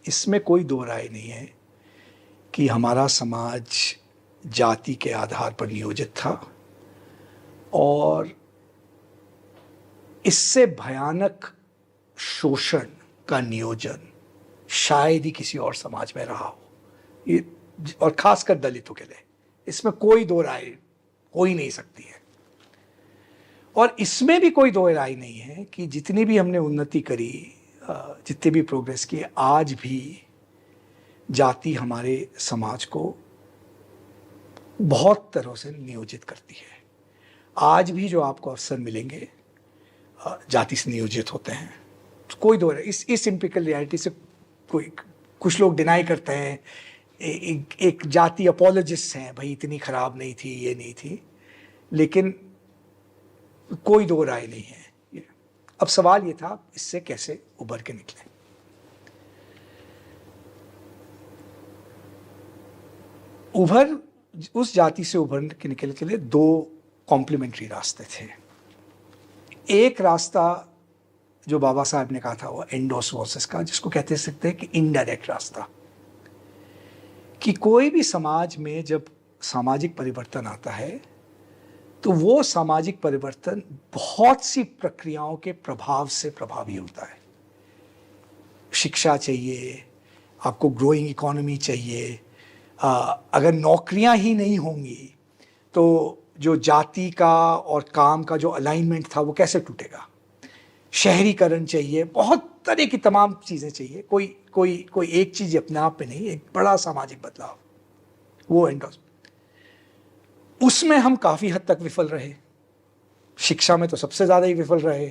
इसमें कोई दो राय नहीं है कि हमारा समाज जाति के आधार पर नियोजित था और इससे भयानक शोषण का नियोजन शायद ही किसी और समाज में रहा हो, ये और खासकर दलितों के लिए। इसमें कोई दो राय हो ही नहीं सकती है। और इसमें भी कोई दो राय नहीं है कि जितनी भी हमने उन्नति करी, जितने भी प्रोग्रेस किए, आज भी जाति हमारे समाज को बहुत तरह से नियोजित करती है। आज भी जो आपको अवसर मिलेंगे जाति से नियोजित होते हैं। कोई दो इस एम्पिरिकल रियलिटी से कोई, कुछ लोग डिनाई करते हैं, एक जाति अपोलॉजिस्ट हैं, भाई इतनी खराब नहीं थी, ये नहीं थी, लेकिन कोई दो राय नहीं है। अब सवाल ये था इससे कैसे उभर के निकले। उस जाति से उभर के निकलने के लिए दो कॉम्प्लीमेंट्री रास्ते थे। एक रास्ता जो बाबा साहब ने कहा था वो एंडोसमोसिस का, जिसको कहते सकते हैं कि इनडायरेक्ट रास्ता, कि कोई भी समाज में जब सामाजिक परिवर्तन आता है तो वो सामाजिक परिवर्तन बहुत सी प्रक्रियाओं के प्रभाव से प्रभावी होता है। शिक्षा चाहिए, आपको ग्रोइंग इकोनॉमी चाहिए, अगर नौकरियां ही नहीं होंगी तो जो जाति का और काम का जो अलाइनमेंट था वो कैसे टूटेगा। शहरीकरण चाहिए, बहुत तरह की तमाम चीज़ें चाहिए। कोई एक चीज़ अपने आप में नहीं, एक बड़ा सामाजिक बदलाव, वो एंडोस। उसमें हम काफ़ी हद तक विफल रहे। शिक्षा में तो सबसे ज़्यादा ही विफल रहे।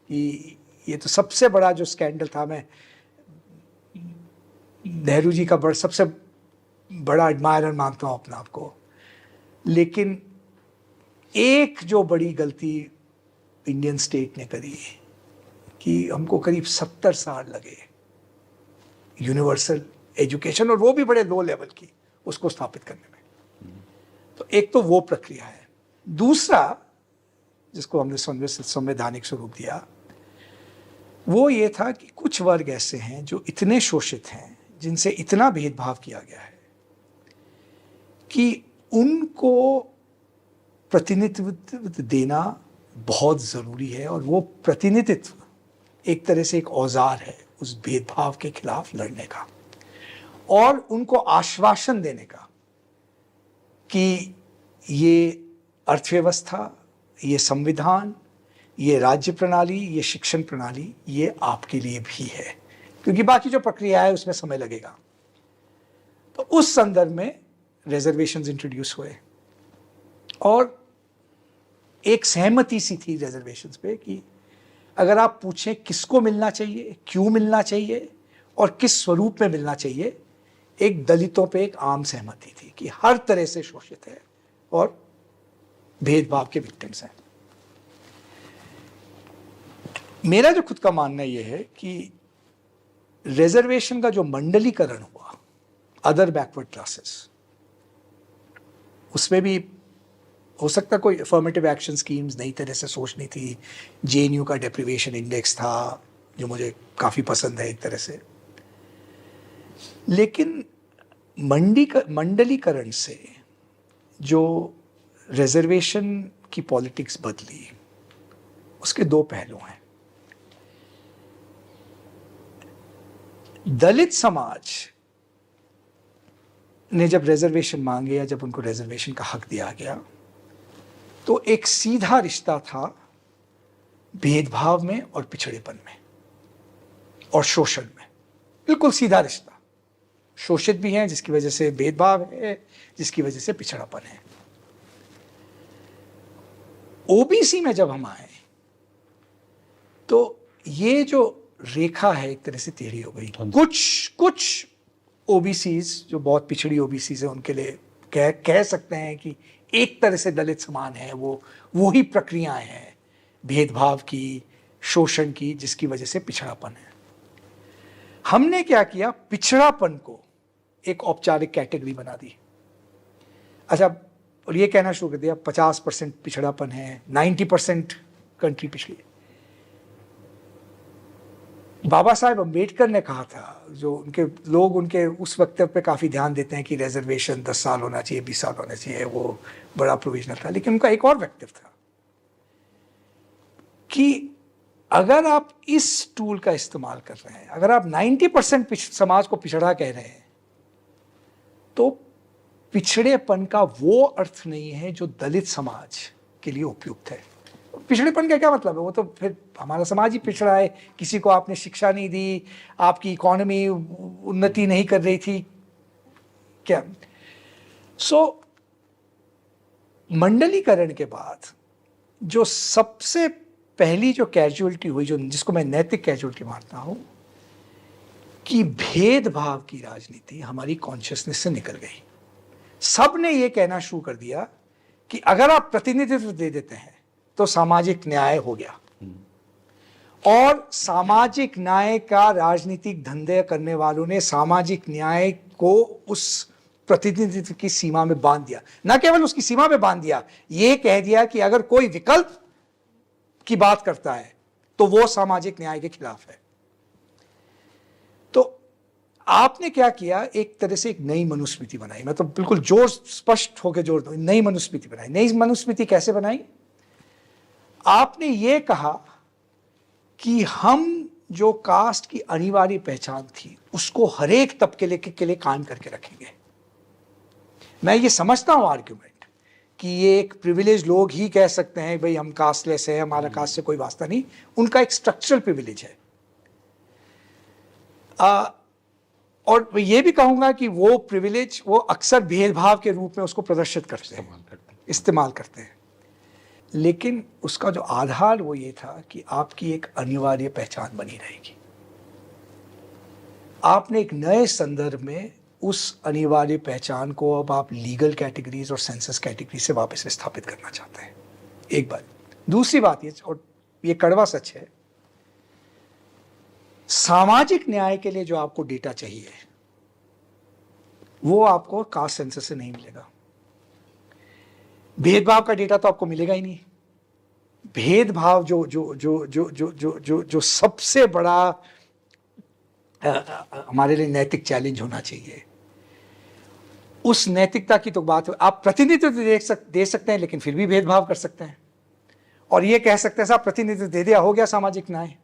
ये तो सबसे बड़ा जो स्कैंडल था, मैं नेहरू जी का सबसे बड़ा एडमायरर मानता हूँ अपने आप को, लेकिन एक जो बड़ी गलती इंडियन स्टेट ने करी कि हमको करीब 70 साल लगे यूनिवर्सल एजुकेशन, और वो भी बड़े लो लेवल की, उसको स्थापित करने में। तो एक तो वो प्रक्रिया है। दूसरा जिसको हमने संवैधानिक स्वरूप दिया वो ये था कि कुछ वर्ग ऐसे हैं जो इतने शोषित हैं, जिनसे इतना भेदभाव किया गया है कि उनको प्रतिनिधित्व देना बहुत ज़रूरी है, और वो प्रतिनिधित्व एक तरह से एक औजार है उस भेदभाव के खिलाफ लड़ने का, और उनको आश्वासन देने का कि ये अर्थव्यवस्था, ये संविधान, ये राज्य प्रणाली, ये शिक्षण प्रणाली, ये आपके लिए भी है, क्योंकि बाकी जो प्रक्रिया है उसमें समय लगेगा। तो उस संदर्भ में रिजर्वेशंस इंट्रोड्यूस हुए, और एक सहमति सी थी रिजर्वेशंस पे कि अगर आप पूछें किसको मिलना चाहिए, क्यों मिलना चाहिए और किस स्वरूप में मिलना चाहिए, एक दलितों पे एक आम सहमति थी कि हर तरह से शोषित है और भेदभाव के विक्टिम्स हैं। मेरा जो खुद का मानना यह है कि रिजर्वेशन का जो मंडलीकरण हुआ, अदर बैकवर्ड क्लासेस, उसमें भी हो सकता कोई अफर्मेटिव एक्शन स्कीम्स नई तरह से सोचनी थी। जेएनयू का डेप्रिवेशन इंडेक्स था जो मुझे काफ़ी पसंद है एक तरह से, लेकिन मंडलीकरण से जो रिजर्वेशन की पॉलिटिक्स बदली, उसके दो पहलू हैं। दलित समाज ने जब रिजर्वेशन मांगे या जब उनको रिजर्वेशन का हक दिया गया, तो एक सीधा रिश्ता था भेदभाव में और पिछड़ेपन में और शोषण में, बिल्कुल सीधा रिश्ता। शोषित भी हैं जिसकी वजह से भेदभाव है, जिसकी वजह से पिछड़ापन है। ओबीसी में जब हम आए तो ये जो रेखा है एक तरह से टेढ़ी हो गई। कुछ ओबीसीज जो बहुत पिछड़ी ओबीसीज है, उनके लिए कह सकते हैं कि एक तरह से दलित समान है, वो ही प्रक्रियाएं हैं भेदभाव की, शोषण की, जिसकी वजह से पिछड़ापन है। हमने क्या किया, पिछड़ापन को एक औपचारिक कैटेगरी बना दी। अच्छा, और ये कहना शुरू कर दिया 50% पिछड़ापन है, 90% कंट्री पिछड़ी है। बाबा साहेब अम्बेडकर ने कहा था, जो उनके लोग उनके उस वक्तव्य पे काफ़ी ध्यान देते हैं कि रिजर्वेशन 10 साल होना चाहिए, 20 साल होना चाहिए, वो बड़ा प्रोविजनल था, लेकिन उनका एक और वक्तव्य था कि अगर आप इस टूल का इस्तेमाल कर रहे हैं, अगर आप 90% समाज को पिछड़ा कह रहे हैं, तो पिछड़ेपन का वो अर्थ नहीं है जो दलित समाज के लिए उपयुक्त है। पिछड़ेपन का क्या मतलब है? वो तो फिर हमारा समाज ही पिछड़ा है, किसी को आपने शिक्षा नहीं दी, आपकी इकोनॉमी उन्नति नहीं कर रही थी क्या? मंडलीकरण के बाद जो सबसे पहली जो कैजुअलिटी हुई, जो जिसको मैं नैतिक कैजुअलिटी मानता हूं, कि भेदभाव की राजनीति हमारी कॉन्शियसनेस से निकल गई। सब ने यह कहना शुरू कर दिया कि अगर आप प्रतिनिधित्व दे देते हैं तो सामाजिक न्याय हो गया, और सामाजिक न्याय का राजनीतिक धंधे करने वालों ने सामाजिक न्याय को उस प्रतिनिधित्व की सीमा में बांध दिया। न केवल उसकी सीमा में बांध दिया, यह कह दिया कि अगर कोई विकल्प की बात करता है तो वो सामाजिक न्याय के खिलाफ है। तो आपने क्या किया? एक तरह से एक नई मनुस्मृति बनाई। मैं तो बिल्कुल स्पष्ट होकर जोर दूं, नई मनुस्मृति बनाई। नई मनुस्मृति कैसे बनाई? आपने ये कहा कि हम जो कास्ट की अनिवार्य पहचान थी उसको हर एक तबके के लिए कायम करके रखेंगे। मैं ये समझता हूं आर्ग्यूमेंट कि ये एक प्रिविलेज लोग ही कह सकते हैं, भाई हम कास्टलेस है, हमारा कास्ट से कोई वास्ता नहीं, उनका एक स्ट्रक्चरल प्रिविलेज है। और मैं ये भी कहूंगा कि वो प्रिविलेज वो अक्सर भेदभाव के रूप में उसको प्रदर्शित करते हैं, इस्तेमाल करते हैं। लेकिन उसका जो आधार वो ये था कि आपकी एक अनिवार्य पहचान बनी रहेगी। आपने एक नए संदर्भ में उस अनिवार्य पहचान को अब आप लीगल कैटेगरीज और सेंसस कैटेगरी से वापस विस्थापित करना चाहते हैं, एक बात। दूसरी बात ये, और ये कड़वा सच है, सामाजिक न्याय के लिए जो आपको डेटा चाहिए वो आपको कास्ट सेंसस से नहीं मिलेगा। भेदभाव का डेटा तो आपको मिलेगा ही नहीं। भेदभाव जो जो जो जो जो जो जो जो सबसे बड़ा हमारे लिए नैतिक चैलेंज होना चाहिए, उस नैतिकता की तो बात है। आप प्रतिनिधित्व दे सकते हैं लेकिन फिर भी भेदभाव कर सकते हैं, और ये कह सकते हैं साहब प्रतिनिधित्व दे दिया, हो गया सामाजिक न्याय।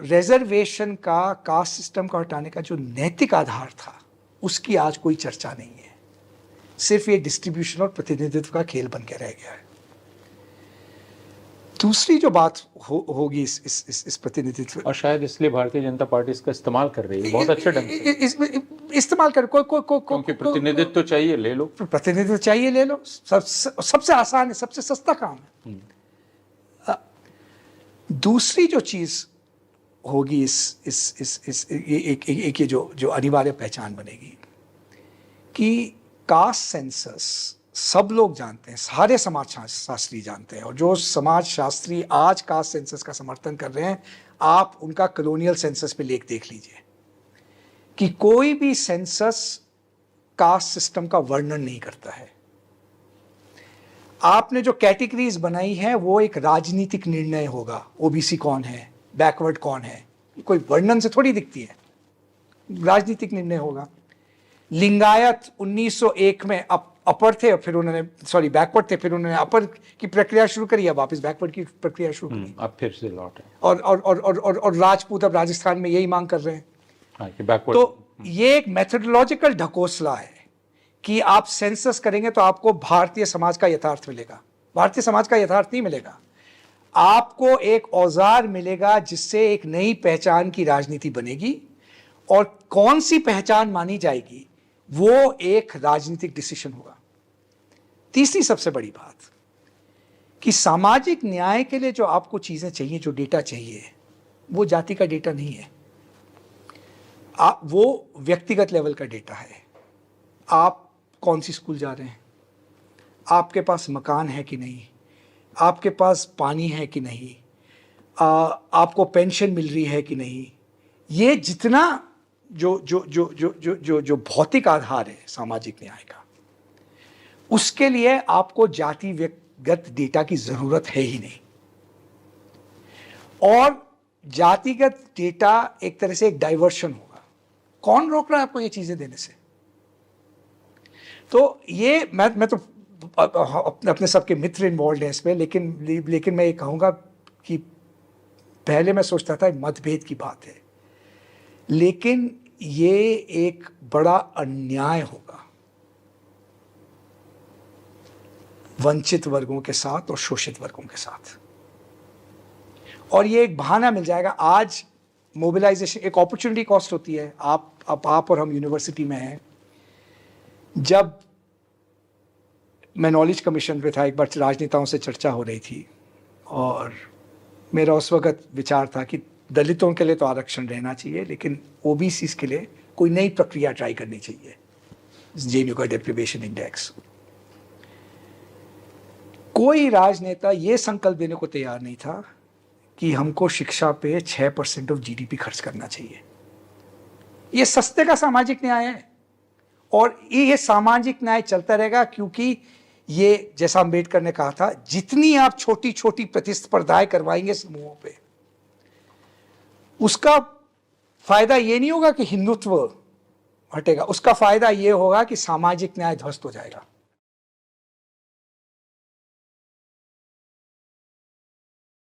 रिजर्वेशन का, कास्ट सिस्टम का हटाने का जो नैतिक आधार था उसकी आज कोई चर्चा नहीं है। सिर्फ ये डिस्ट्रीब्यूशन और प्रतिनिधित्व का खेल बन के रह गया है। दूसरी जो बात होगी इस प्रतिनिधित्व, और शायद इसलिए भारतीय जनता पार्टी इसका इस्तेमाल कर रही है बहुत अच्छे ढंग से। इस्तेमाल कर क्योंकि प्रतिनिधित्व तो चाहिए, ले लो। प्रतिनिधित्व चाहिए, ले लो। सबसे आसान है, सबसे सस्ता काम है। दूसरी जो चीज होगी एक ये जो अनिवार्य पहचान बनेगी कि कास्ट सेंसस सब लोग जानते हैं, सारे समाज शास्त्री जानते हैं, और जो समाज शास्त्री आज कास्ट सेंसस का समर्थन कर रहे हैं, आप उनका कॉलोनियल सेंसस पे लेख देख लीजिए कि कोई भी सेंसस कास्ट सिस्टम का वर्णन नहीं करता है। आपने जो कैटेगरीज बनाई है वो एक राजनीतिक निर्णय होगा, ओबीसी कौन है, बैकवर्ड कौन है, कोई वर्णन से थोड़ी दिखती है, राजनीतिक निर्णय होगा। लिंगायत 1901 में अपर थे, फिर उन्होंने बैकवर्ड थे, फिर उन्होंने अपर की प्रक्रिया शुरू करी, अब वापस बैकवर्ड की प्रक्रिया शुरू करी, अब फिर से लौट है। और राजपूत अब राजस्थान में यही मांग कर रहे हैं। कि बैकवर्ड। तो ये एक मेथोडोलॉजिकल ढकोसला है कि आप सेंसस करेंगे तो आपको भारतीय समाज का यथार्थ मिलेगा। भारतीय समाज का यथार्थ नहीं मिलेगा, आपको एक औजार मिलेगा जिससे एक नई पहचान की राजनीति बनेगी, और कौन सी पहचान मानी जाएगी वो एक राजनीतिक डिसीजन होगा। तीसरी सबसे बड़ी बात कि सामाजिक न्याय के लिए जो आपको चीजें चाहिए, जो डेटा चाहिए, वो जाति का डेटा नहीं है, वो व्यक्तिगत लेवल का डेटा है। आप कौन सी स्कूल जा रहे हैं, आपके पास मकान है कि नहीं, आपके पास पानी है कि नहीं, आपको पेंशन मिल रही है कि नहीं, ये जितना जो भौतिक आधार है सामाजिक न्याय का, उसके लिए आपको जातिगत डेटा की जरूरत है ही नहीं। और जातिगत डेटा एक तरह से एक डाइवर्शन होगा। कौन रोक रहा है आपको ये चीजें देने से? तो ये मैं तो अपने सबके मित्र इन्वॉल्व हैं इसमें, लेकिन मैं ये कहूँगा कि पहले मैं सोचता था मतभेद की बात है, लेकिन ये एक बड़ा अन्याय होगा वंचित वर्गों के साथ और शोषित वर्गों के साथ। और ये एक बहाना मिल जाएगा। आज मोबिलाइजेशन एक अपॉर्चुनिटी कॉस्ट होती है। आप और हम यूनिवर्सिटी में हैं। जब मैं नॉलेज कमीशन पे था, एक बार राजनेताओं से चर्चा हो रही थी और मेरा उस वक्त विचार था कि दलितों के लिए तो आरक्षण रहना चाहिए, लेकिन ओबीसी के लिए कोई नई प्रक्रिया ट्राई करनी चाहिए, जेएनयू का डेप्रिवेशन इंडेक्स। कोई राजनेता ये संकल्प देने को तैयार नहीं था कि हमको शिक्षा पे 6% ऑफ जीडीपी खर्च करना चाहिए। ये सस्ते का सामाजिक न्याय है और ये सामाजिक न्याय चलता रहेगा, क्योंकि ये जैसा अम्बेडकर ने कहा था, जितनी आप छोटी छोटी प्रतिस्पर्धाएं करवाएंगे समूहों पे, उसका फायदा ये नहीं होगा कि हिंदुत्व हटेगा, उसका फायदा ये होगा कि सामाजिक न्याय ध्वस्त हो जाएगा।